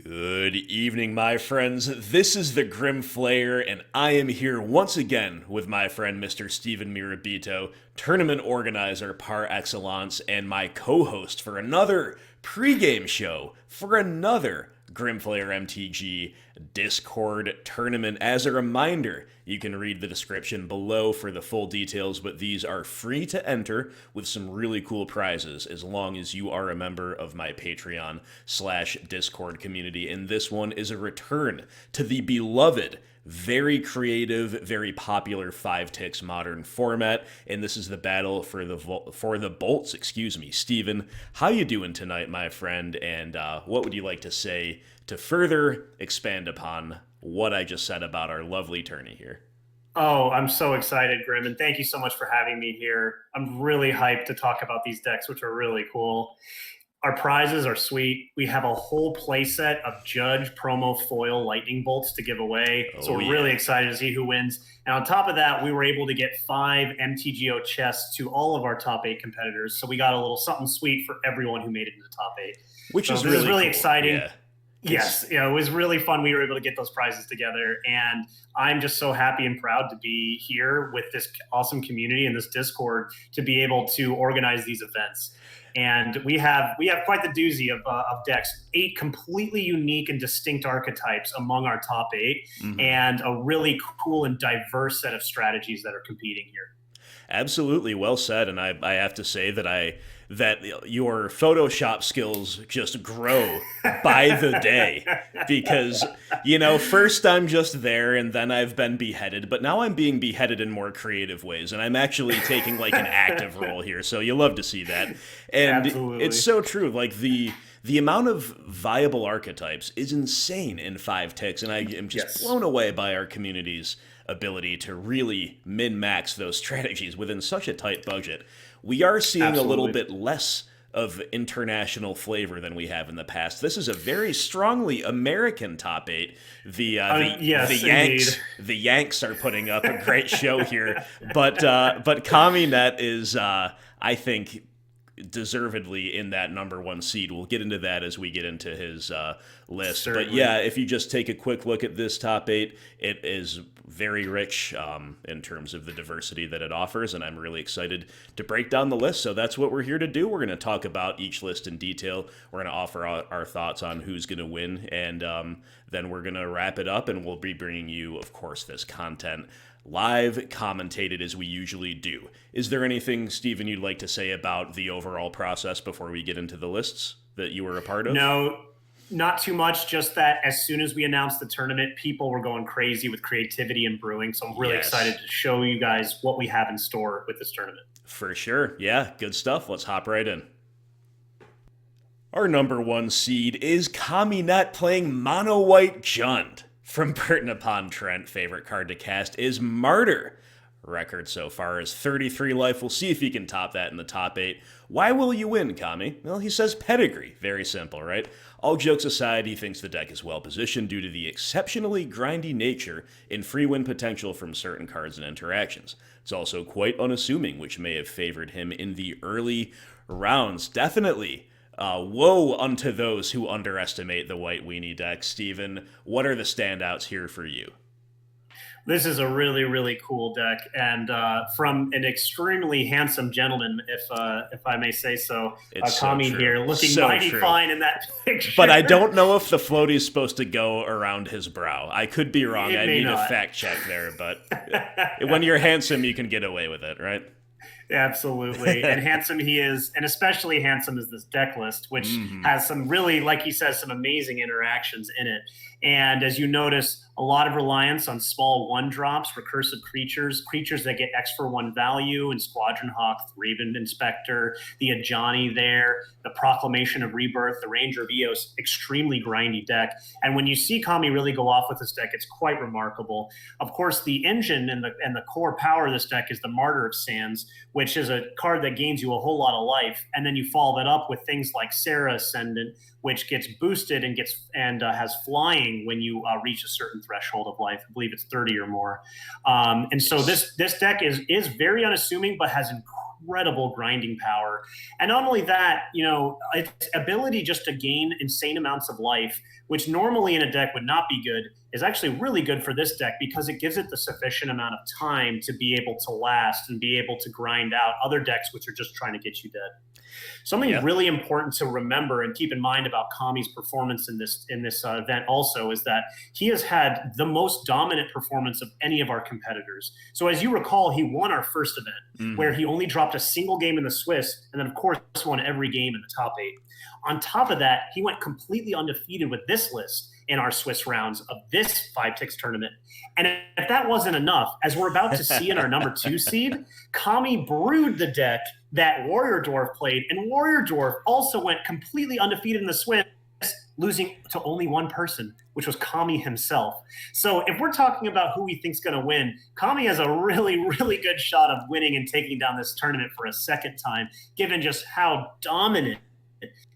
Good evening, my friends. This is the Grim Flayer, and I am here once again with my friend Mr. Steven Mirabito, tournament organizer par excellence, and my co-host for another pregame show for another Grim Flayer MTG Discord tournament. As a reminder, you can read the description below for the full details, but these are free to enter with some really cool prizes as long as you are a member of my Patreon/Discord community. And this one is a return to the beloved, very creative, very popular 5-Tix modern format, and this is the battle for the bolts. Excuse me, Steven. How you doing tonight, my friend? And what would you like to say to further expand upon what I just said about our lovely tourney here? Oh, I'm so excited, Grim, and thank you so much for having me here. I'm really hyped to talk about these decks, which are really cool. Our prizes are sweet. We have a whole playset of Judge promo foil lightning bolts to give away. So we're really excited to see who wins. And on top of that, we were able to get 5 MTGO chests to all of our top 8 competitors. So we got a little something sweet for everyone who made it into the top 8. Which so is this really is really cool. exciting. Yeah. Yes, it was really fun. We were able to get those prizes together, and I'm just so happy and proud to be here with this awesome community and this Discord to be able to organize these events. And we have quite the doozy of decks, 8 completely unique and distinct archetypes among our top 8, and a really cool and diverse set of strategies that are competing here. Absolutely, well said. And I have to say that your Photoshop skills just grow by the day because, first I'm just there and then I've been beheaded, but now I'm being beheaded in more creative ways and I'm actually taking like an active role here. So you love to see that. And Absolutely. It's so true. Like the amount of viable archetypes is insane in 5-Tix, and I am just blown away by our community's ability to really min-max those strategies within such a tight budget. We are seeing a little bit less of international flavor than we have in the past. This is a very strongly American top 8. The Yanks are putting up a great show here, but KamiNet is I think deservedly in that number 1 seed. We'll get into that as we get into his list. Certainly. But yeah, if you just take a quick look at this top 8, it is very rich in terms of the diversity that it offers, and I'm really excited to break down the list. So that's what we're here to do. We're going to talk about each list in detail. We're going to offer our thoughts on who's going to win, and then we're going to wrap it up, and we'll be bringing you, of course, this content live commentated as we usually do. Is there anything, Steven, you'd like to say about the overall process before we get into the lists that you were a part of? No, not too much. Just that as soon as we announced the tournament, people were going crazy with creativity and brewing. So I'm really excited to show you guys what we have in store with this tournament. For sure. Yeah, good stuff. Let's hop right in. Our number 1 seed is KamiNet playing Mono White Jund. From Burton upon Trent, favorite card to cast is Martyr. Record so far is 33 life. We'll see if he can top that in the top 8. Why will you win, Kami? Well, he says pedigree. Very simple, right? All jokes aside, he thinks the deck is well positioned due to the exceptionally grindy nature and free win potential from certain cards and interactions. It's also quite unassuming, which may have favored him in the early rounds. Definitely. Woe unto those who underestimate the White Weenie deck. Steven, what are the standouts here for you? This is a really, really cool deck, and from an extremely handsome gentleman, if I may say so, Kami here, looking mighty fine in that picture. But I don't know if the floaty is supposed to go around his brow. I could be wrong. I need a fact check there, but when you're handsome, you can get away with it, right? Absolutely. And handsome he is, and especially handsome is this deck list, which has some really, like he says, some amazing interactions in it. And as you notice, a lot of reliance on small 1-drops, recursive creatures that get X for 1 value, and Squadron Hawk, Threven Inspector, the Ajani there, the Proclamation of Rebirth, the Ranger of Eos, extremely grindy deck. And when you see Kami really go off with this deck, it's quite remarkable. Of course, the engine and the core power of this deck is the Martyr of Sands, which is a card that gains you a whole lot of life. And then you follow that up with things like Sarah Ascendant, which gets boosted and has flying when you reach a certain threshold of life. I believe it's 30 or more. And so this deck is very unassuming, but has incredible grinding power. And not only that, its ability just to gain insane amounts of life, which normally in a deck would not be good, is actually really good for this deck because it gives it the sufficient amount of time to be able to last and be able to grind out other decks which are just trying to get you dead. Something really important to remember and keep in mind about Kami's performance in this event also is that he has had the most dominant performance of any of our competitors. So as you recall, he won our first event where he only dropped a single game in the Swiss and then of course won every game in the top 8. On top of that, he went completely undefeated with this list in our Swiss rounds of this 5 TIX tournament. And if that wasn't enough, as we're about to see in our number 2 seed, Kami brewed the deck that Warrior Dwarf played, and Warrior Dwarf also went completely undefeated in the Swiss, losing to only one person, which was Kami himself. So if we're talking about who we think's going to win, Kami has a really, really good shot of winning and taking down this tournament for a second time, given just how dominant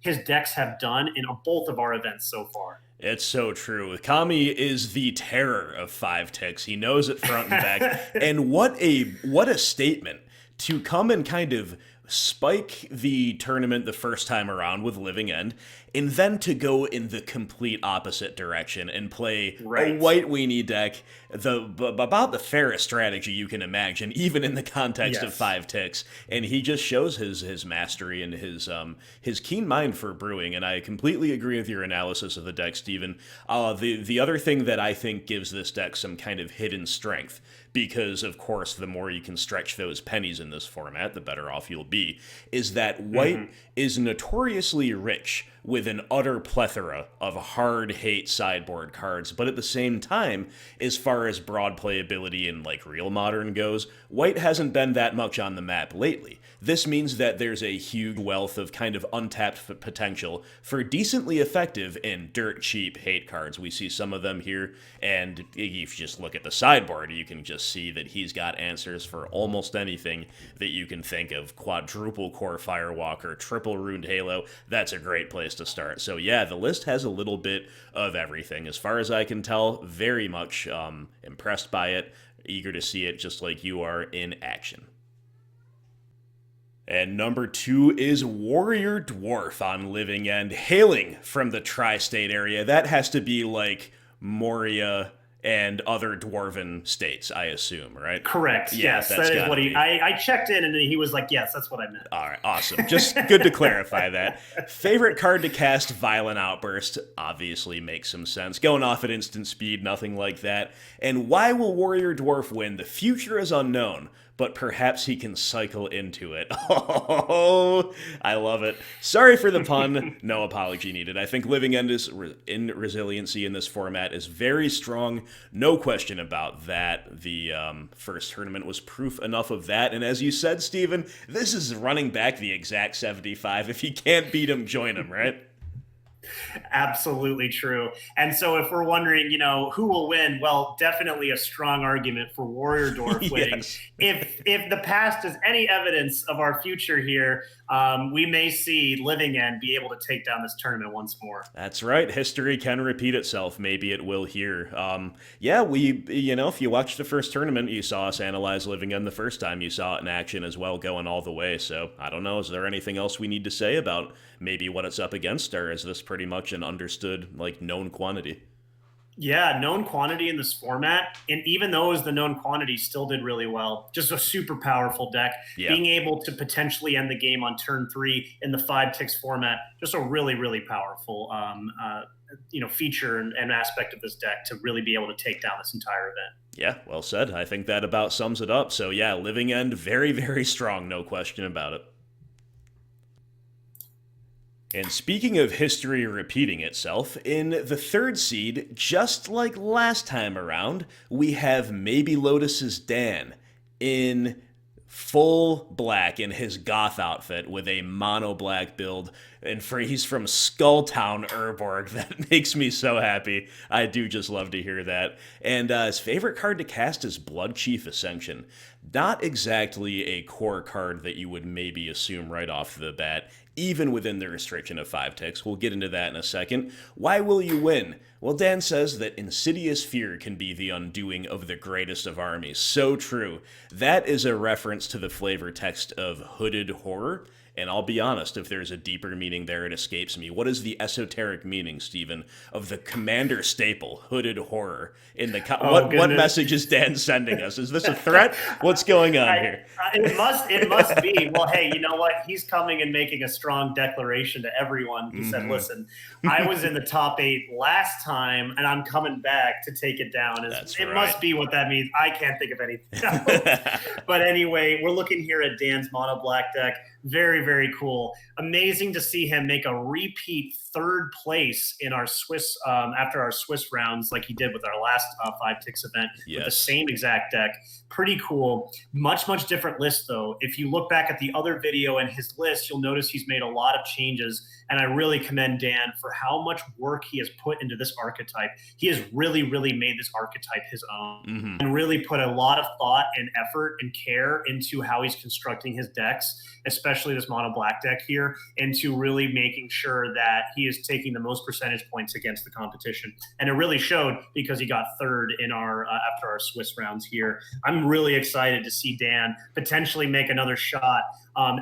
his decks have done in both of our events so far. It's so true. Kami is the terror of 5 TIX. He knows it front and back. And what a statement to come and kind of spike the tournament the first time around with Living End, and then to go in the complete opposite direction and play a white weenie deck, about the fairest strategy you can imagine, even in the context of 5 TIX. And he just shows his mastery and his keen mind for brewing. And I completely agree with your analysis of the deck, Steven. The other thing that I think gives this deck some kind of hidden strength, because of course the more you can stretch those pennies in this format, the better off you'll be, is that white is notoriously rich with an utter plethora of hard hate sideboard cards, but at the same time, as far as broad playability in like real modern goes, white hasn't been that much on the map lately. This means that there's a huge wealth of kind of untapped potential for decently effective and dirt cheap hate cards. We see some of them here, and if you just look at the sideboard, you can just see that he's got answers for almost anything that you can think of. Quadruple Core Firewalker, triple Ruined Halo, that's a great place to start. So yeah, the list has a little bit of everything. As far as I can tell, very much impressed by it, eager to see it just like you are in action. And number 2 is Warrior Dwarf on Living End, hailing from the tri-state area. That has to be like Moria and other dwarven states, I assume, right? Correct. Yes, that is what I checked in and he was like, yes, that's what I meant. All right, awesome. Just good to clarify that. Favorite card to cast, Violent Outburst. Obviously makes some sense. Going off at instant speed, nothing like that. And why will Warrior Dwarf win? The future is unknown, but perhaps he can cycle into it. Oh, I love it. Sorry for the pun. No apology needed. I think Living End in resiliency in this format is very strong. No question about that. The first tournament was proof enough of that. And as you said, Steven, this is running back the exact 75. If you can't beat him, join him, right? Absolutely true. And so if we're wondering, who will win, well, definitely a strong argument for Warrior Dwarf winning. Yes. If the past is any evidence of our future here, we may see Living End be able to take down this tournament once more. That's right. History can repeat itself. Maybe it will here. If you watched the first tournament, you saw us analyze Living End the first time. You saw it in action as well, going all the way. So I don't know. Is there anything else we need to say about maybe what it's up against, or is this pretty much an understood, known quantity? Yeah, known quantity in this format, and even those the known quantity still did really well. Just a super powerful deck. Yeah. Being able to potentially end the game on turn 3 in the 5 TIX format, just a really, really powerful feature and aspect of this deck to really be able to take down this entire event. Yeah, well said. I think that about sums it up. So yeah, Living End, very, very strong, no question about it. And speaking of history repeating itself, in the 3rd seed, just like last time around, we have Maybe Lotus's Dan in full black in his goth outfit with a mono black build, and he's from Skulltown, Urborg. That makes me so happy. I do just love to hear that. And his favorite card to cast is Blood Chief Ascension. Not exactly a core card that you would maybe assume right off the bat. even within the restriction of 5 ticks. We'll get into that in a second. Why will you win? Well, Dan says that insidious fear can be the undoing of the greatest of armies. So true. That is a reference to the flavor text of Hooded Horror. And I'll be honest, if there's a deeper meaning there, it escapes me. What is the esoteric meaning, Stephen, of the commander staple, Hooded Horror? In the what message is Dan sending us? Is this a threat? What's going on here? It must be. Well, hey, you know what? He's coming and making a strong declaration to everyone. He said, listen, I was in the top 8 last time, and I'm coming back to take it down. It must be what that means. I can't think of anything else. But anyway, we're looking here at Dan's mono black deck. Very, very cool. Amazing to see him make a repeat 3rd place in our Swiss, after our Swiss rounds, like he did with our last 5 ticks event, with the same exact deck. Pretty cool. Much different list, though. If you look back at the other video and his list, you'll notice he's made a lot of changes, and I really commend Dan for how much work he has put into this archetype. He has really made this archetype his own, and really put a lot of thought and effort and care into how he's constructing his decks, especially this mono black deck here, into really making sure that he is taking the most percentage points against the competition. And it really showed, because he got 3rd in our after our Swiss rounds here. I'm really excited to see Dan potentially make another shot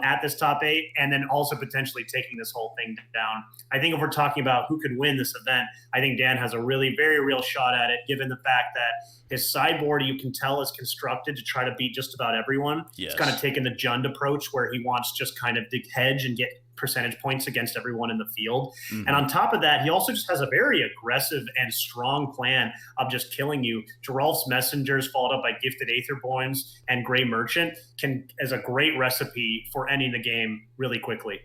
at this top 8, and then also potentially taking this whole thing down. I think if we're talking about who could win this event, I think Dan has a really very real shot at it, given the fact that his sideboard, you can tell, is constructed to try to beat just about everyone. He's kind of taken the Jund approach, where he wants just kind of to hedge and get percentage points against everyone in the field. And on top of that, he also just has a very aggressive and strong plan of just killing you. Geralf's Messengers, followed up by Gifted Aetherborns and Grey Merchant, is a great recipe for ending the game really quickly.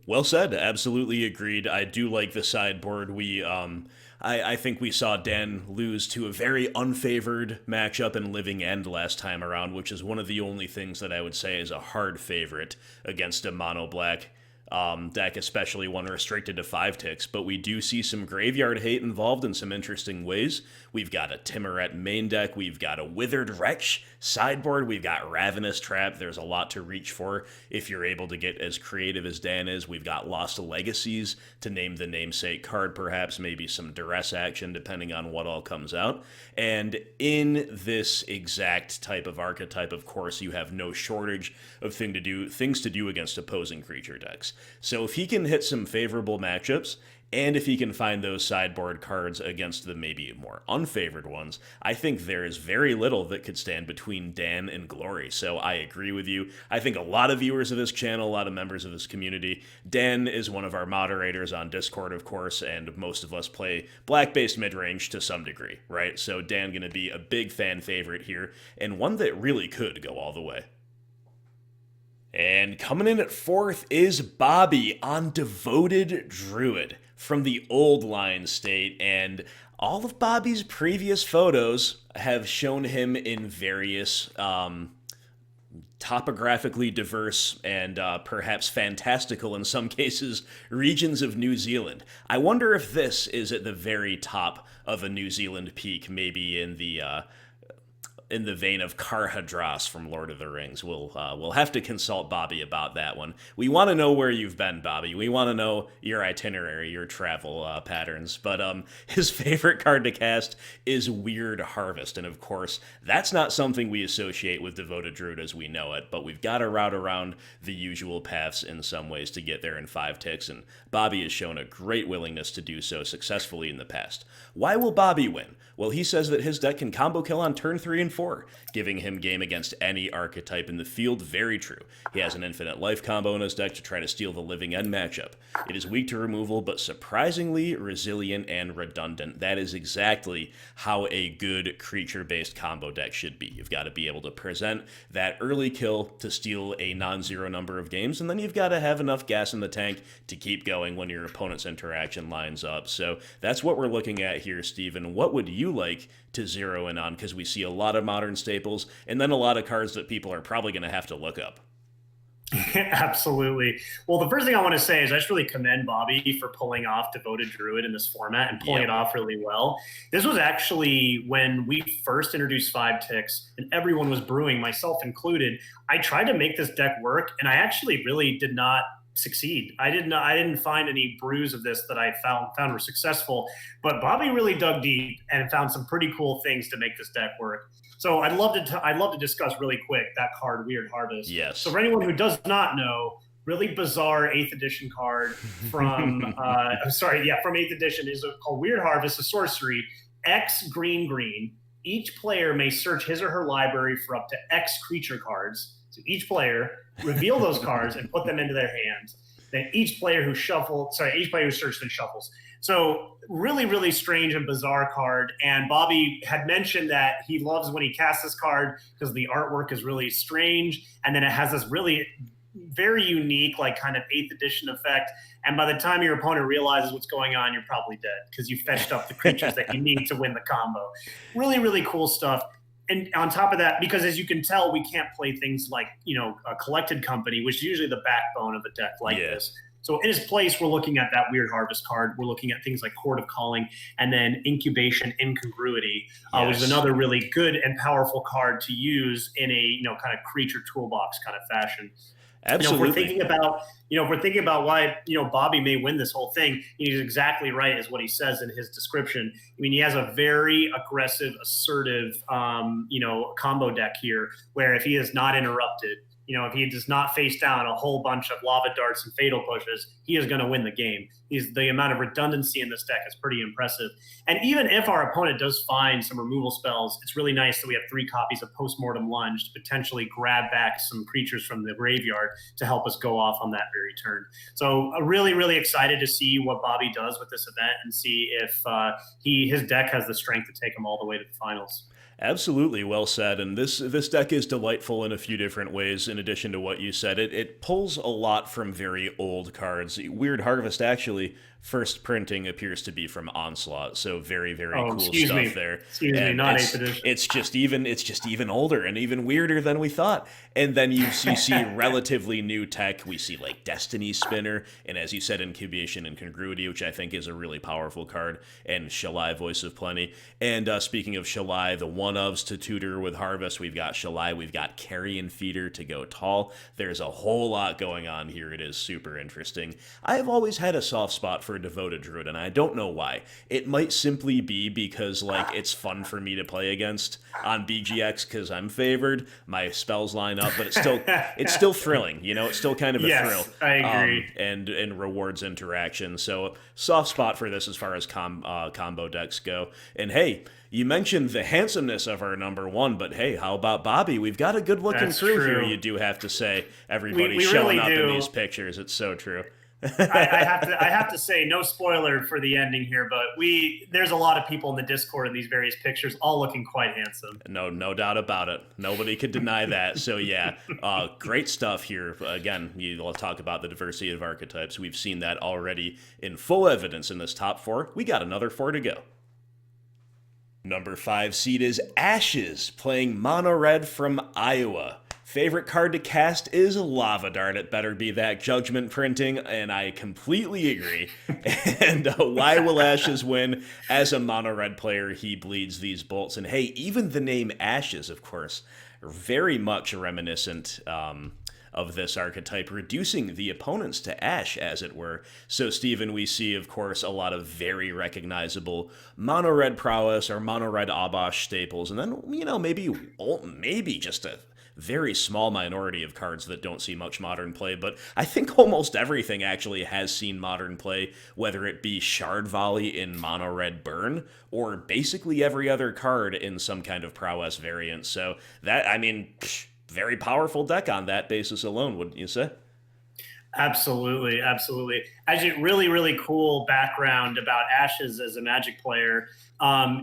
Well said. Absolutely agreed. I do like the sideboard. I think we saw Dan lose to a very unfavored matchup in Living End last time around, which is one of the only things that I would say is a hard favorite against a mono black deck, especially one restricted to 5 ticks, but we do see some graveyard hate involved in some interesting ways. We've got a Timuret main deck, we've got a Withered Wretch sideboard, we've got Ravenous Trap. There's a lot to reach for if you're able to get as creative as Dan is. We've got Lost Legacies to name the namesake card, perhaps maybe some duress action depending on what all comes out. And in this exact type of archetype, of course, you have no shortage of things to do against opposing creature decks. So if he can hit some favorable matchups, and if he can find those sideboard cards against the maybe more unfavored ones, I think there is very little that could stand between Dan and glory. So I agree with you. I think a lot of viewers of this channel, a lot of members of this community, Dan is one of our moderators on Discord, of course, and most of us play black-based mid-range to some degree, right? So Dan going to be a big fan favorite here, and one that really could go all the way. And coming in at 4th is Bobby on Devoted Druid from the Old Line State, and all of Bobby's previous photos have shown him in various topographically diverse and perhaps fantastical, in some cases, regions of New Zealand. I wonder if this is at the very top of a New Zealand peak, maybe in the vein of Karhadras from Lord of the Rings. We'll have to consult Bobby about that one. We want to know where you've been, Bobby. We want to know your itinerary, your travel patterns. But his favorite card to cast is Weird Harvest, and of course, that's not something we associate with Devoted Druid as we know it, but we've got to route around the usual paths in some ways to get there in 5 ticks, and Bobby has shown a great willingness to do so successfully in the past. Why will Bobby win? Well, he says that his deck can combo kill on turn 3 and 4, giving him game against any archetype in the field. Very true. He has an infinite life combo in his deck to try to steal the Living End matchup. It is weak to removal, but surprisingly resilient and redundant. That is exactly how a good creature-based combo deck should be. You've got to be able to present that early kill to steal a non-zero number of games, and then you've got to have enough gas in the tank to keep going when your opponent's interaction lines up. So that's what we're looking at here, Steven. What would you like to zero in on? Because we see a lot of modern staples and then a lot of cards that people are probably going to have to look up. Absolutely. Well, the first thing I want to say is I just really commend Bobby for pulling off Devoted Druid in this format and pulling it off really well. This was actually when we first introduced 5 ticks and everyone was brewing, myself included. I tried to make this deck work, and I actually really did not succeed. I didn't find any brews of this that I found were successful, but Bobby really dug deep and found some pretty cool things to make this deck work. So I'd love to discuss really quick that card, Weird Harvest. Yes. So for anyone who does not know, really bizarre 8th edition card from from 8th edition is called Weird Harvest, a sorcery, X green. Each player may search his or her library for up to X creature cards. So each player reveal those cards and put them into their hands. Then each player who searched and shuffles. So really, really strange and bizarre card. And Bobby had mentioned that he loves when he casts this card because the artwork is really strange. And then it has this really very unique, like kind of 8th edition effect. And by the time your opponent realizes what's going on, you're probably dead because you fetched up the creatures that you need to win the combo. Really, really cool stuff. And on top of that, because as you can tell, we can't play things like, a Collected Company, which is usually the backbone of a deck like this. So in its place, we're looking at that Weird Harvest card. We're looking at things like Court of Calling and then Incubation Incongruity, which is another really good and powerful card to use in a, kind of creature toolbox kind of fashion. Absolutely. If we're thinking about why, Bobby may win this whole thing, he's exactly right as what he says in his description. I mean, he has a very aggressive, assertive, combo deck here where if he is not interrupted, if he does not face down a whole bunch of lava darts and fatal pushes, he is going to win the game. The amount of redundancy in this deck is pretty impressive. And even if our opponent does find some removal spells, it's really nice that we have 3 copies of Postmortem Lunge to potentially grab back some creatures from the graveyard to help us go off on that very turn. So really, really excited to see what Bobby does with this event and see if his deck has the strength to take him all the way to the finals. Absolutely, well said. And this deck is delightful in a few different ways. In addition to what you said, it pulls a lot from very old cards. Weird Harvest actually first printing appears to be from Onslaught, so very, very cool stuff there. Excuse me, not 8th edition. It's just even older and even weirder than we thought. And then you see relatively new tech. We see like Destiny Spinner, and as you said, Incubation Incongruity, which I think is a really powerful card, and Shalai, Voice of Plenty. And speaking of Shalai, the one-ofs to tutor with Harvest, we've got Shalai, we've got Carrion Feeder to go tall. There's a whole lot going on here. It is super interesting. I have always had a soft spot for Devoted Druid, and I don't know why. It might simply be because it's fun for me to play against on BGX because I'm favored. My spells line up, but it's still thrilling. It's still kind of a thrill. I agree. And rewards interaction. So soft spot for this as far as combo decks go. And hey, you mentioned the handsomeness of our number one, but hey, how about Bobby? We've got a good-looking crew here, you do have to say. Everybody's showing up in these pictures. It's so true. I have to say, no spoiler for the ending here, but there's a lot of people in the Discord in these various pictures, all looking quite handsome. No doubt about it. Nobody could deny that. So yeah, great stuff here. Again, you'll talk about the diversity of archetypes. We've seen that already in full evidence in this top 4. We got another 4 to go. Number 5 seed is Ashes, playing mono red from Iowa. Favorite card to cast is Lava Dart. It better be that Judgment printing, and I completely agree. And why will Ashes win? As a mono-red player, he bleeds these bolts. And hey, even the name Ashes, of course, very much reminiscent of this archetype, reducing the opponents to ash, as it were. So, Steven, we see, of course, a lot of very recognizable mono-red prowess or mono-red Abash staples, and then, maybe just a very small minority of cards that don't see much modern play, but I think almost everything actually has seen modern play, whether it be Shard Volley in mono red burn or basically every other card in some kind of prowess variant. So very powerful deck on that basis alone, wouldn't you say? Absolutely. Actually, really, really cool background about Ashes as a Magic player.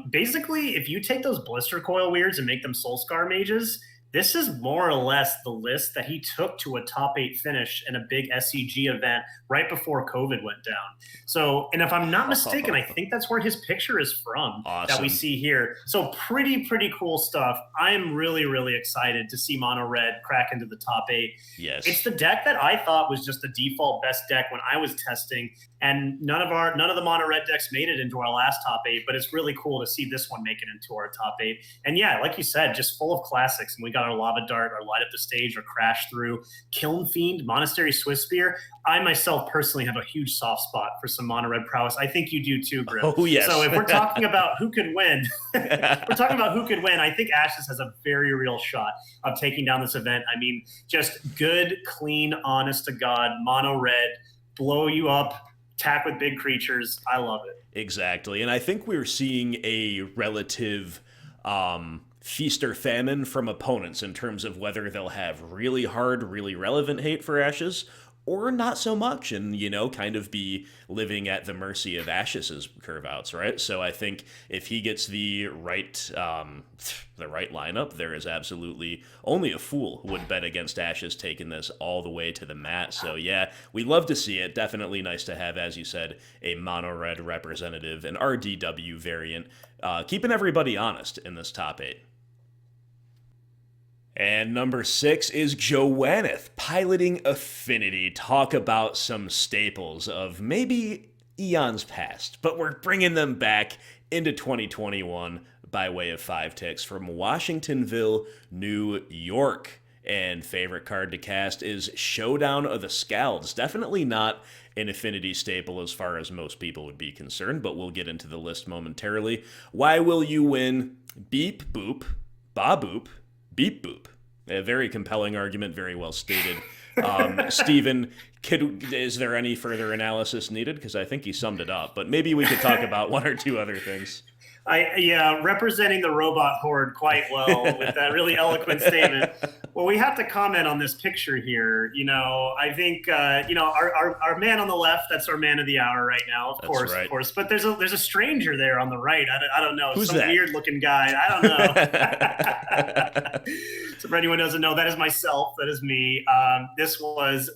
Basically, if you take those Blister Coil Weirds and make them Soulscar Mages, this is more or less the list that he took to a top 8 finish in a big SCG event right before COVID went down. So, and if I'm not mistaken, I think that's where his picture is from. Awesome. That we see here. So pretty cool stuff. I am really, really excited to see Mono Red crack into the top 8. Yes. It's the deck that I thought was just the default best deck when I was testing, and none of the Mono Red decks made it into our last top 8, but it's really cool to see this one make it into our top 8. And yeah, like you said, just full of classics. And we got out our Lava Dart, or light up the stage, or crash through. Kiln Fiend, Monastery Swiftspear. I myself personally have a huge soft spot for some mono red prowess. I think you do too, Grim. Oh, yes. So if we're talking about who could win, I think Ashes has a very real shot of taking down this event. I mean, just good, clean, honest to God, mono red, blow you up, attack with big creatures. I love it. Exactly. And I think we're seeing a relative feast or famine from opponents in terms of whether they'll have really hard, really relevant hate for Ashes, or not so much, and, you know, kind of be living at the mercy of Ashes' curve outs, right? So I think if he gets the right lineup, there is absolutely only a fool who would bet against Ashes taking this all the way to the mat. So yeah, we love to see it. Definitely nice to have, as you said, a mono red representative, an RDW variant, keeping everybody honest in this top 8. And number 6 is Joanneth, piloting Affinity. Talk about some staples of maybe eons past, but we're bringing them back into 2021 by way of 5 ticks from Washingtonville, New York. And favorite card to cast is Showdown of the Scalds. Definitely not an Affinity staple as far as most people would be concerned, but we'll get into the list momentarily. Why will you win? Beep boop, ba boop, beep boop. A very compelling argument, very well stated. Steven, is there any further analysis needed? Because I think he summed it up, but maybe we could talk about one or two other things. Representing the robot horde quite well with that really eloquent statement. Well, we have to comment on this picture here. You know, I think our man on the left, that's our man of the hour right now, of course. But there's a stranger there on the right. I don't know. Who's some that? Weird looking guy. I don't know. So for anyone who doesn't know, that is myself. That is me.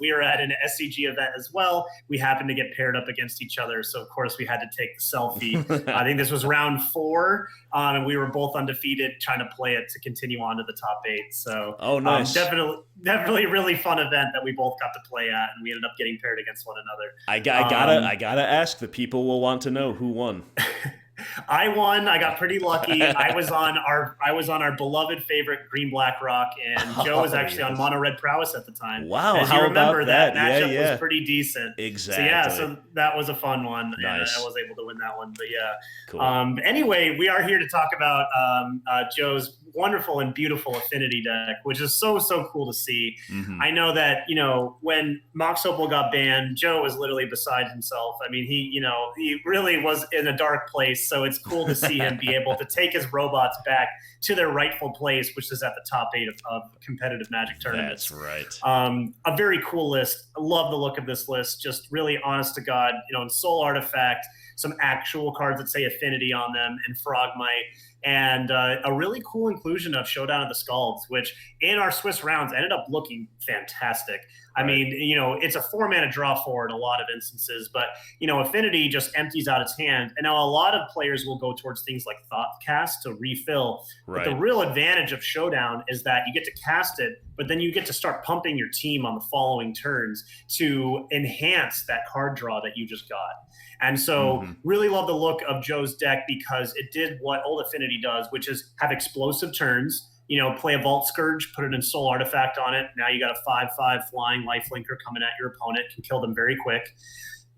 We were at an SCG event as well. We happened to get paired up against each other. So of course we had to take the selfie. I think this was round 4. And we were both undefeated, trying to play it to continue on to the top 8. So nice. Definitely a really fun event that we both got to play at, and we ended up getting paired against one another. I gotta ask. The people will want to know who won. I won. I got pretty lucky. I was on our beloved favorite Green Black Rock, and Joe was actually on Mono Red Prowess at the time. Wow, as you remember, that matchup was pretty decent. Exactly. So that was a fun one. Nice. And I was able to win that one. But yeah. Cool. Anyway, we are here to talk about Joe's wonderful and beautiful Affinity deck, which is so cool to see. Mm-hmm. I know that, when Mox Opal got banned, Joe was literally beside himself. I mean, he really was in a dark place. So it's cool to see him be able to take his robots back to their rightful place, which is at the top 8 of competitive Magic tournaments. That's right. A very cool list. I love the look of this list. Just really honest to God, in Soul Artifact, some actual cards that say Affinity on them, and Frogmite. And a really cool inclusion of Showdown of the Scalds, which in our Swiss rounds ended up looking fantastic. I mean, it's a 4-mana draw for in a lot of instances, but, Affinity just empties out its hand. And now a lot of players will go towards things like Thoughtcast to refill. Right. But the real advantage of Showdown is that you get to cast it, but then you get to start pumping your team on the following turns to enhance that card draw that you just got. And so really love the look of Joe's deck because it did what old Affinity does, which is have explosive turns, play a Vault Scourge, put it in Soul Artifact on it. Now you got a 5/5 flying lifelinker coming at your opponent, can kill them very quick.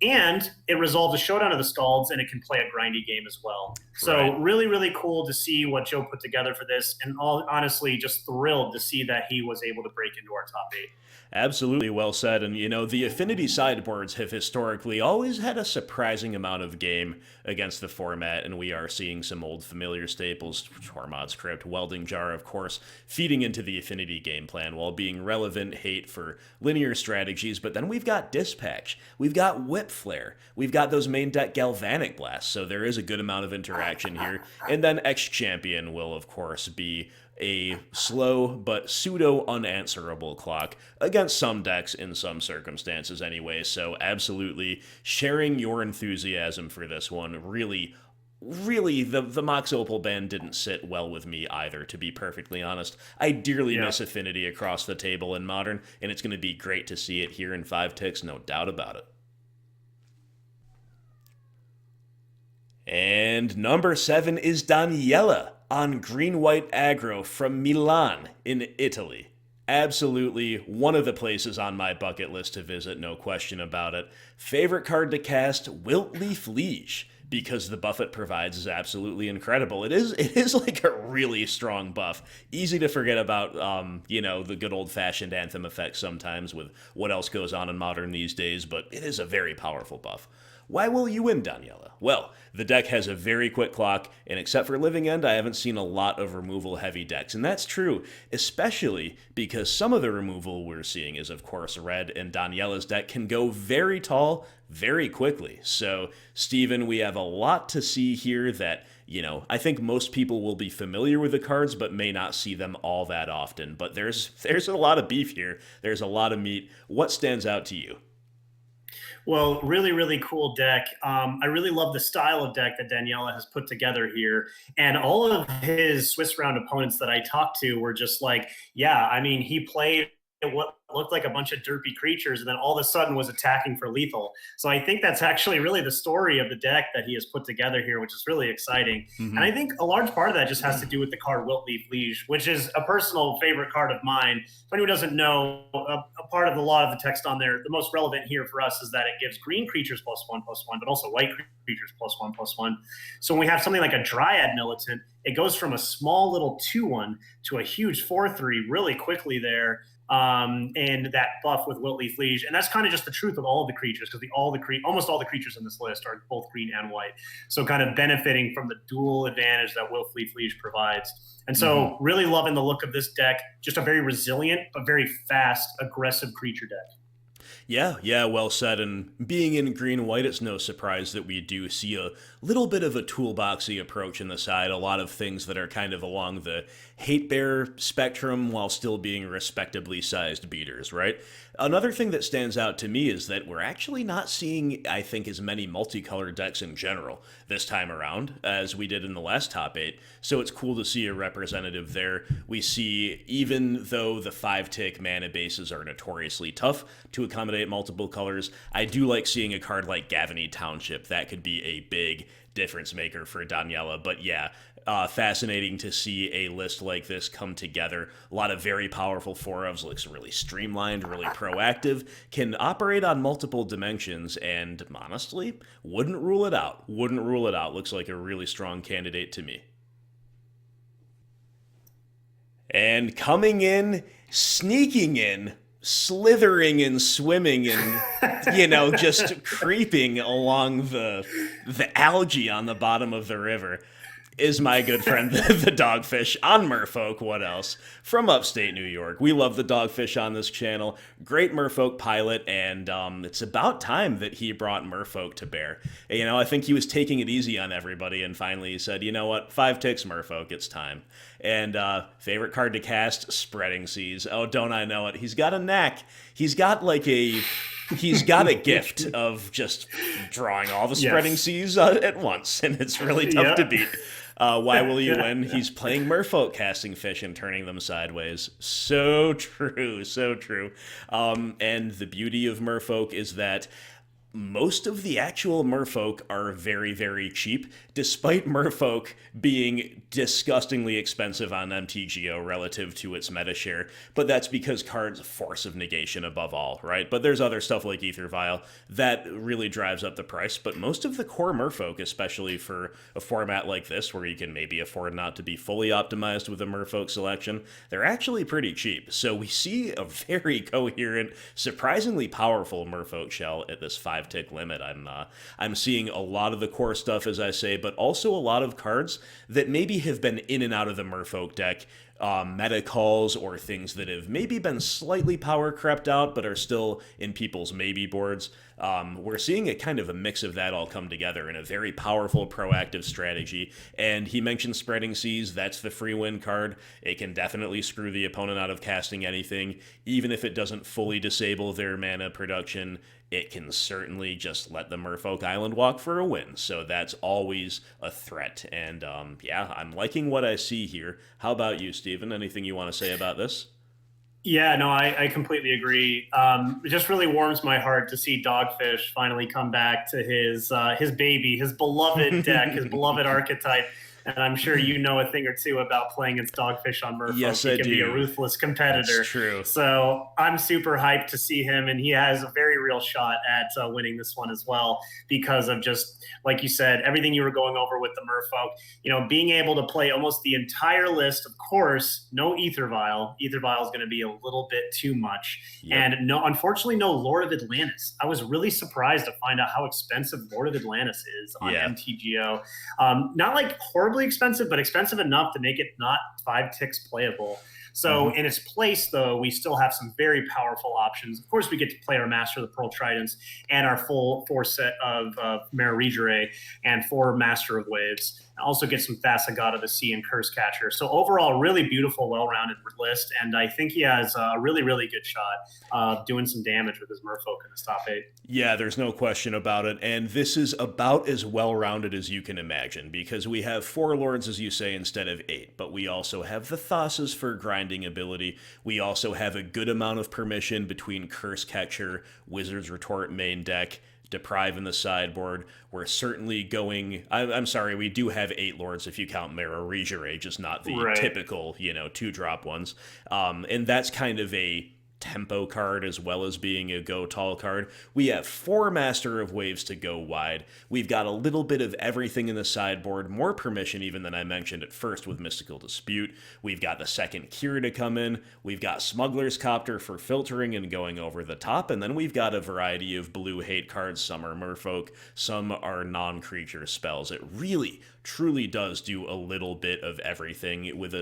And it resolves a Showdown of the Scalds, and it can play a grindy game as well. So really, really cool to see what Joe put together for this. And honestly, just thrilled to see that he was able to break into our top 8. Absolutely well said. And, the Affinity sideboards have historically always had a surprising amount of game against the format, and we are seeing some old familiar staples, Tormod's Crypt, Welding Jar, of course, feeding into the Affinity game plan while being relevant hate for linear strategies. But then we've got Dispatch, we've got Whip Flare, we've got those main deck Galvanic Blasts, so there is a good amount of interaction here. And then X-Champion will, of course, be a slow but pseudo-unanswerable clock against some decks in some circumstances anyway, so absolutely sharing your enthusiasm for this one. Really, the Mox Opal ban didn't sit well with me either, to be perfectly honest. I dearly miss Affinity across the table in Modern, and it's going to be great to see it here in 5 ticks, no doubt about it. And number 7 is Daniela, on green-white aggro from Milan in Italy. Absolutely one of the places on my bucket list to visit, no question about it. Favorite card to cast, Wiltleaf Liege, because the buff it provides is absolutely incredible. It is like a really strong buff. Easy to forget about, the good old-fashioned Anthem effects sometimes with what else goes on in Modern these days, but it is a very powerful buff. Why will you win, Daniela? Well, the deck has a very quick clock, and except for Living End, I haven't seen a lot of removal-heavy decks. And that's true, especially because some of the removal we're seeing is, of course, red, and Daniela's deck can go very tall very quickly. So, Steven, we have a lot to see here that, I think most people will be familiar with the cards, but may not see them all that often. But there's a lot of beef here. There's a lot of meat. What stands out to you? Well, really, really cool deck. I really love the style of deck that Daniela has put together here. And all of his Swiss round opponents that I talked to were just like, yeah, I mean, he played what looked like a bunch of derpy creatures and then all of a sudden was attacking for lethal. So I think that's actually really the story of the deck that he has put together here, which is really exciting. Mm-hmm. And I think a large part of that just has to do with the card Wiltleaf Liege, which is a personal favorite card of mine. For anyone who doesn't know, a part of a lot of the text on there, the most relevant here for us is that it gives green creatures +1/+1, but also white creatures +1/+1. So when we have something like a Dryad Militant, it goes from a small little 2/1 to a huge 4/3 really quickly there. And that buff with Wiltleaf Liege. And that's kind of just the truth of all of the creatures, because almost all the creatures in this list are both green and white. So kind of benefiting from the dual advantage that Wiltleaf Liege provides. And so really loving the look of this deck, just a very resilient, but very fast, aggressive creature deck. Yeah, well said. And being in green and white, it's no surprise that we do see a little bit of a toolboxy approach in the side. A lot of things that are kind of along the hate bear spectrum while still being respectably sized beaters, right? Another thing that stands out to me is that we're actually not seeing, I think, as many multicolored decks in general this time around as we did in the last top 8. So it's cool to see a representative there. We see, even though the 5-tick mana bases are notoriously tough to accommodate multiple colors, I do like seeing a card like Gavany Township. That could be a big difference maker for Daniela. But yeah, fascinating to see a list like this come together. A lot of very powerful 4-ofs, looks really streamlined, really proactive, can operate on multiple dimensions, and honestly, wouldn't rule it out. Looks like a really strong candidate to me. And coming in, sneaking in, slithering and swimming and, just creeping along the algae on the bottom of the river is my good friend, the Dogfish on Merfolk. What else? From upstate New York. We love the Dogfish on this channel. Great Merfolk pilot, and it's about time that he brought Merfolk to bear. I think he was taking it easy on everybody, and finally he said, you know what, 5 ticks Merfolk, it's time. And favorite card to cast, Spreading Seas. Oh, don't I know it? He's got a knack. He's got a gift of just drawing all the Spreading Seas at once, and it's really tough to beat. Why will you win? He's playing Merfolk, casting fish and turning them sideways. So true, so true. And the beauty of Merfolk is that most of the actual Merfolk are very, very cheap, despite Merfolk being disgustingly expensive on MTGO relative to its meta share. But that's because cards Force of Negation above all, right? But there's other stuff like Ether Vial that really drives up the price. But most of the core Merfolk, especially for a format like this, where you can maybe afford not to be fully optimized with a Merfolk selection, they're actually pretty cheap. So we see a very coherent, surprisingly powerful Merfolk shell at this 5-tick limit. I'm seeing a lot of the core stuff, as I say, but also a lot of cards that maybe have been in and out of the Merfolk deck, meta calls or things that have maybe been slightly power crept out but are still in people's maybe boards. We're seeing a kind of a mix of that all come together in a very powerful, proactive strategy. And he mentioned Spreading Seas. That's the free win card. It can definitely screw the opponent out of casting anything. Even if it doesn't fully disable their mana production, it can certainly just let the Merfolk Island walk for a win. So that's always a threat. And yeah, I'm liking what I see here. How about you, Steven? Anything you want to say about this? Yeah, no, I completely agree. It just really warms my heart to see Dogfish finally come back to his baby, his beloved deck, his beloved archetype. and I'm sure you know a thing or two about playing against Dogfish on Merfolk. Yes, he I can do. be a ruthless competitor. That's true. So I'm super hyped to see him, and he has a very real shot at winning this one as well, because of just, like you said, everything you were going over with the Merfolk. You know, being able to play almost the entire list. Of course, no Ether Vial. Ether Vial is going to be a little bit too much. Yep. And no, unfortunately, no Lord of Atlantis. I was really surprised to find out how expensive Lord of Atlantis is on MTGO. Not like horribly expensive, but expensive enough to make it not 5 ticks playable. So in its place, though, we still have some very powerful options. Of course, we get to play our Master of the Pearl Tridents and our full 4 set of Mara Regere and 4 Master of Waves. Also get some Thassagot of the Sea and Curse Catcher. So overall, really beautiful, well-rounded list, and I think he has a really, really good shot of doing some damage with his Merfolk in this top 8. Yeah, there's no question about it, and this is about as well-rounded as you can imagine, because we have 4 lords, as you say, instead of 8, but we also have the Thassa's for grinding ability. We also have a good amount of permission between Curse Catcher, Wizard's Retort main deck, Deprive in the sideboard. We're certainly going... I'm sorry, we do have 8 lords if you count Mara Regere, just not the typical, 2-drop ones. And that's kind of a tempo card as well as being a go tall card. We have 4 Master of Waves to go wide. We've got a little bit of everything in the sideboard, more permission even than I mentioned at first with Mystical Dispute. We've got the second Cure to come in. We've got Smuggler's Copter for filtering and going over the top, and then we've got a variety of blue hate cards. Some are Merfolk, some are non-creature spells. It really, truly does do a little bit of everything with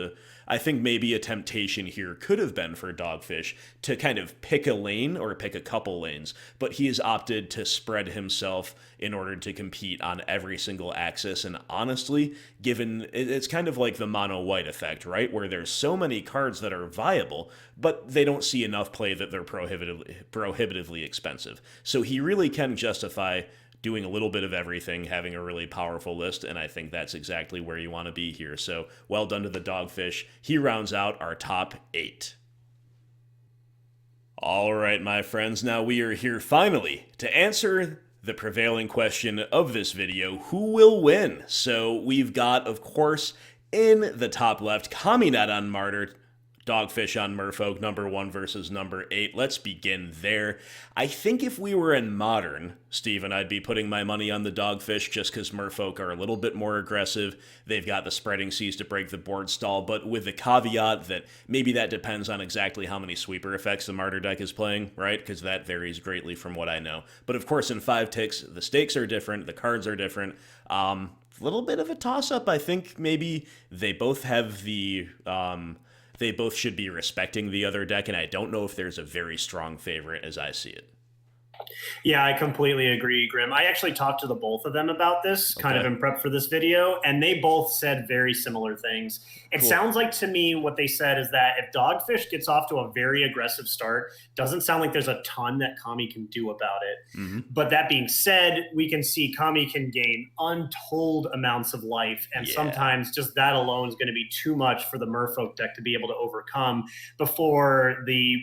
I think maybe a temptation here could have been for Dogfish to kind of pick a lane or pick a couple lanes, but he has opted to spread himself in order to compete on every single axis. And honestly, given it's kind of like the mono white effect, right? Where there's so many cards that are viable, but they don't see enough play that they're prohibitively expensive. So he really can justify doing a little bit of everything, having a really powerful list, and I think that's exactly where you want to be here. So well done to the Dogfish. He rounds out our top 8. All right, my friends, now we are here finally to answer the prevailing question of this video: who will win? So we've got, of course, in the top left, Kaminet on Martyr, Dogfish on Merfolk, number 1 versus number 8. Let's begin there. I think if we were in Modern, Steven, I'd be putting my money on the Dogfish just because Merfolk are a little bit more aggressive. They've got the Spreading Seas to break the board stall, but with the caveat that maybe that depends on exactly how many sweeper effects the Martyr deck is playing, right? Because that varies greatly from what I know. But of course, in 5 ticks, the stakes are different, the cards are different. Little bit of a toss-up. I think maybe they both have the... they both should be respecting the other deck, and I don't know if there's a very strong favorite as I see it. Yeah, I completely agree, Grim. I actually talked to the both of them about this, kind of in prep for this video, and they both said very similar things. It sounds like to me what they said is that if Dogfish gets off to a very aggressive start, doesn't sound like there's a ton that Kami can do about it. But that being said, we can see Kami can gain untold amounts of life, and sometimes just that alone is going to be too much for the Merfolk deck to be able to overcome before the,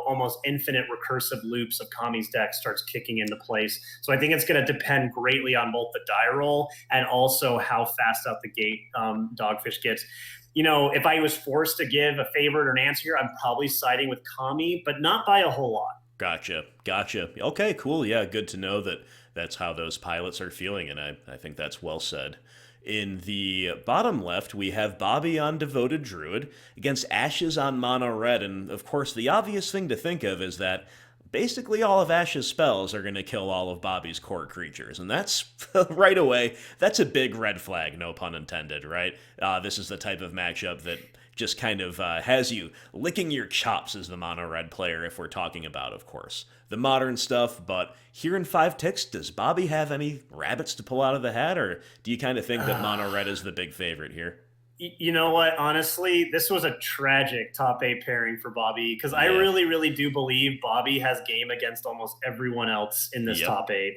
almost infinite recursive loops of Kami's deck starts kicking into place. So I think it's going to depend greatly on both the die roll and also how fast out the gate Dogfish gets. If I was forced to give a favorite or an answer here, I'm probably siding with Kami, but not by a whole lot. Gotcha. Okay, cool. Yeah, good to know that that's how those pilots are feeling, and I think that's well said. In the bottom left, we have Bobby on Devoted Druid against Ashes on Mono Red, and of course the obvious thing to think of is that basically all of Ash's spells are going to kill all of Bobby's core creatures, and that's, right away, that's a big red flag, no pun intended, right? This is the type of matchup that just kind of has you licking your chops as the mono-red player, if we're talking about, of course, the modern stuff. But here in 5 ticks, does Bobby have any rabbits to pull out of the hat, or do you kind of think that mono-red is the big favorite here? You know what? Honestly, this was a tragic top 8 pairing for Bobby, because I really, really do believe Bobby has game against almost everyone else in this top 8.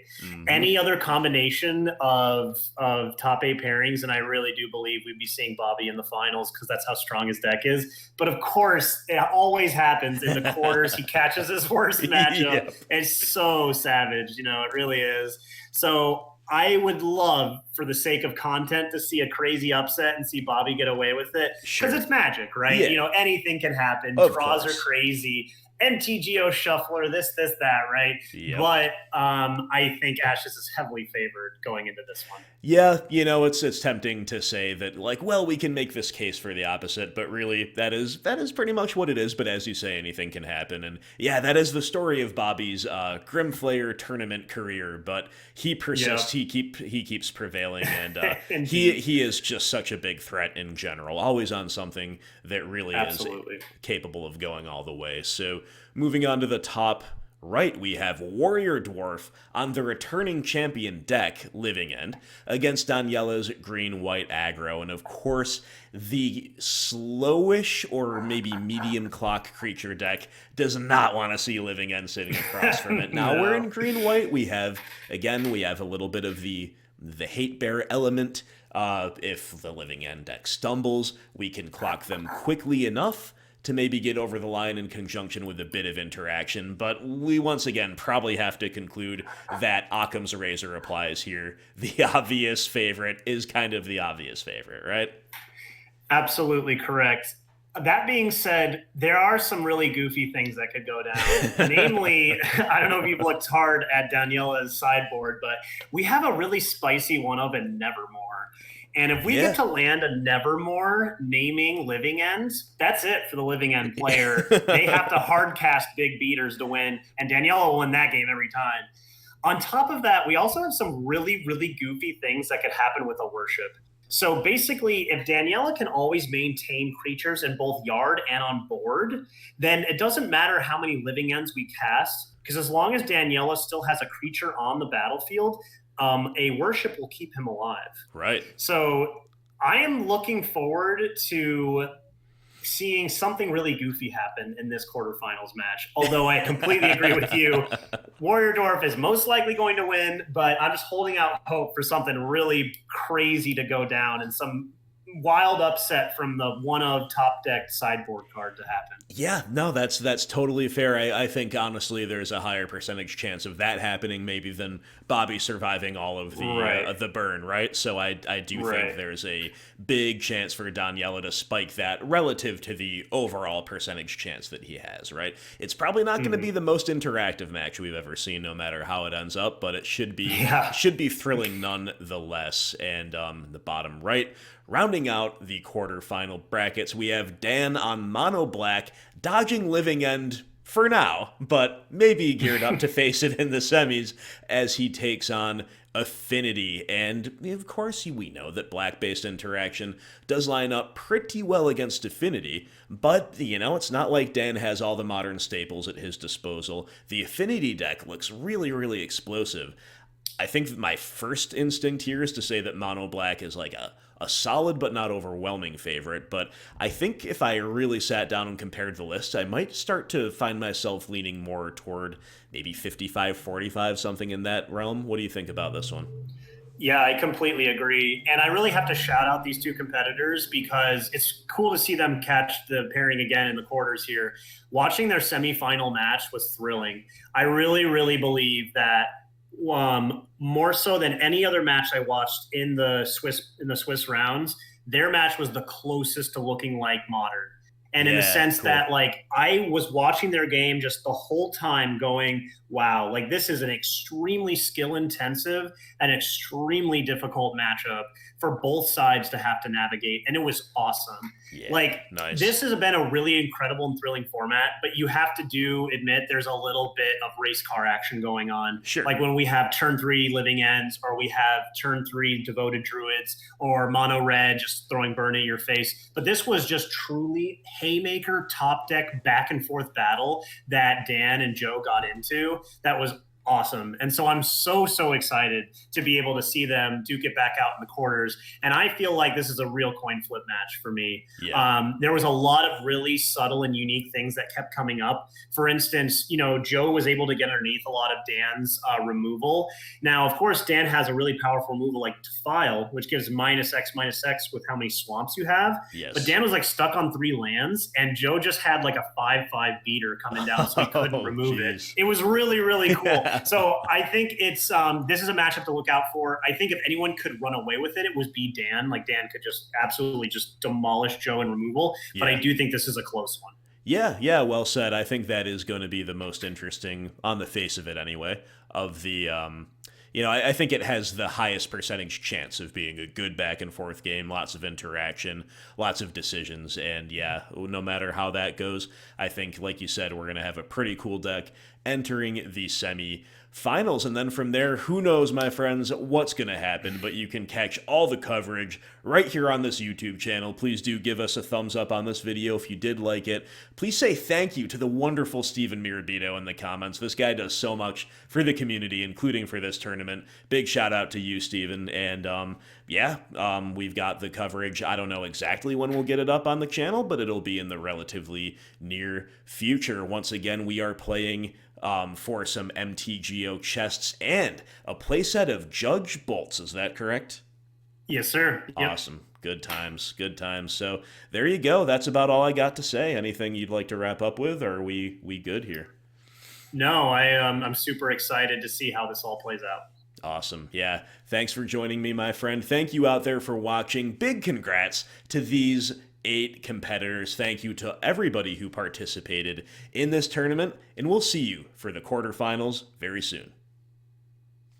Any other combination of top 8 pairings, and I really do believe we'd be seeing Bobby in the finals, because that's how strong his deck is. But of course, it always happens in the quarters. He catches his worst matchup. It's so savage, it really is. So I would love, for the sake of content, to see a crazy upset and see Bobby get away with it. Because it's Magic, right? Yeah. You know, anything can happen. Of Draws course. are crazy. MTGO shuffler, this, that, right? Yep. But I think Ashes is heavily favored going into this one. Yeah, you know, it's tempting to say that, like, well, we can make this case for the opposite, but really that is pretty much what it is. But as you say, anything can happen, and yeah, that is the story of Bobby's Grimflayer tournament career. But he persists, he keeps prevailing, and he is just such a big threat in general, always on something that really is capable of going all the way. So moving on to the top right, we have Warrior Dwarf on the returning champion deck, Living End, against Daniela's green-white aggro, and of course, the slowish or maybe medium clock creature deck does not want to see Living End sitting across from it. Now we're in green-white, we have a little bit of the hate bear element. If the Living End deck stumbles, we can clock them quickly enough to maybe get over the line in conjunction with a bit of interaction, but we once again probably have to conclude that Occam's Razor applies here. The obvious favorite is kind of the obvious favorite, right? Absolutely correct. That being said, there are some really goofy things that could go down. Namely, I don't know if you've looked hard at Daniela's sideboard, but we have a really spicy one of a Nevermore. And if we get to land a Nevermore naming Living Ends, that's it for the Living End player. They have to hard cast big beaters to win, and Daniela will win that game every time. On top of that, we also have some really, really goofy things that could happen with a worship. So basically, if Daniela can always maintain creatures in both yard and on board, then it doesn't matter how many Living Ends we cast, because as long as Daniela still has a creature on the battlefield, a worship will keep him alive. Right. So I am looking forward to seeing something really goofy happen in this quarterfinals match. Although I completely agree with you, Warrior Dwarf is most likely going to win, but I'm just holding out hope for something really crazy to go down and some wild upset from the one of top deck sideboard card to happen. Yeah, no, that's totally fair. I think honestly there's a higher percentage chance of that happening maybe than Bobby surviving all of the burn, right? So I do think there's a big chance for Daniela to spike that relative to the overall percentage chance that he has, right? It's probably not going to be the most interactive match we've ever seen, no matter how it ends up, but it should be thrilling nonetheless. And the bottom right, rounding out the quarterfinal brackets, we have Dan on mono black, dodging Living End for now, but maybe geared up to face it in the semis as he takes on Affinity. And of course, we know that black-based interaction does line up pretty well against Affinity, but it's not like Dan has all the modern staples at his disposal. The Affinity deck looks really, really explosive. I think that my first instinct here is to say that mono black is like a solid but not overwhelming favorite, but I think if I really sat down and compared the list, I might start to find myself leaning more toward maybe 55-45, something in that realm. What do you think about this one? Yeah, I completely agree. And I really have to shout out these two competitors because it's cool to see them catch the pairing again in the quarters here. Watching their semifinal match was thrilling. I really, really believe that more so than any other match I watched in the Swiss rounds, their match was the closest to looking like modern. And in the sense that, like, I was watching their game just the whole time going, wow, like this is an extremely skill intensive and extremely difficult matchup for both sides to have to navigate. And it was awesome. Yeah, this has been a really incredible and thrilling format, but you have to admit there's a little bit of race car action going on. Sure. Like when we have turn 3 Living Ends, or we have turn 3 Devoted Druids, or mono red just throwing burn at your face. But this was just truly haymaker top deck back and forth battle that Dan and Joe got into. That was awesome. And so I'm so excited to be able to see them duke it back out in the quarters. And I feel like this is a real coin flip match for me. Yeah. There was a lot of really subtle and unique things that kept coming up. For instance, Joe was able to get underneath a lot of Dan's removal. Now, of course, Dan has a really powerful removal like Defile, which gives -X with how many swamps you have. Yes. But Dan was like stuck on 3 lands, and Joe just had like a 5/5 beater coming down, so he couldn't remove it. It was really, really cool. So I think it's this is a matchup to look out for. I think if anyone could run away with it, it was be Dan. Like Dan could just absolutely just demolish Joe in removal. But I do think this is a close one. Yeah, well said. I think that is going to be the most interesting on the face of it anyway. Of the, I think it has the highest percentage chance of being a good back and forth game, lots of interaction, lots of decisions, and yeah, no matter how that goes, I think, like you said, we're going to have a pretty cool deck entering the semi-finals, and then from there, who knows, my friends, what's going to happen, but you can catch all the coverage right here on this YouTube channel. Please do give us a thumbs up on this video if you did like it. Please say thank you to the wonderful Steven Mirabito in the comments. This guy does so much for the community, including for this tournament. Big shout out to you, Steven, and we've got the coverage. I don't know exactly when we'll get it up on the channel, but it'll be in the relatively near future. Once again, we are playing for some MTGO chests and a playset of Judge Bolts. Is that correct? Yes, sir. Yep. Awesome. Good times. Good times. So there you go. That's about all I got to say. Anything you'd like to wrap up with, or are we good here? No, I'm super excited to see how this all plays out. Awesome. Yeah. Thanks for joining me, my friend. Thank you out there for watching. Big congrats to these 8 competitors. Thank you to everybody who participated in this tournament, and we'll see you for the quarterfinals very soon.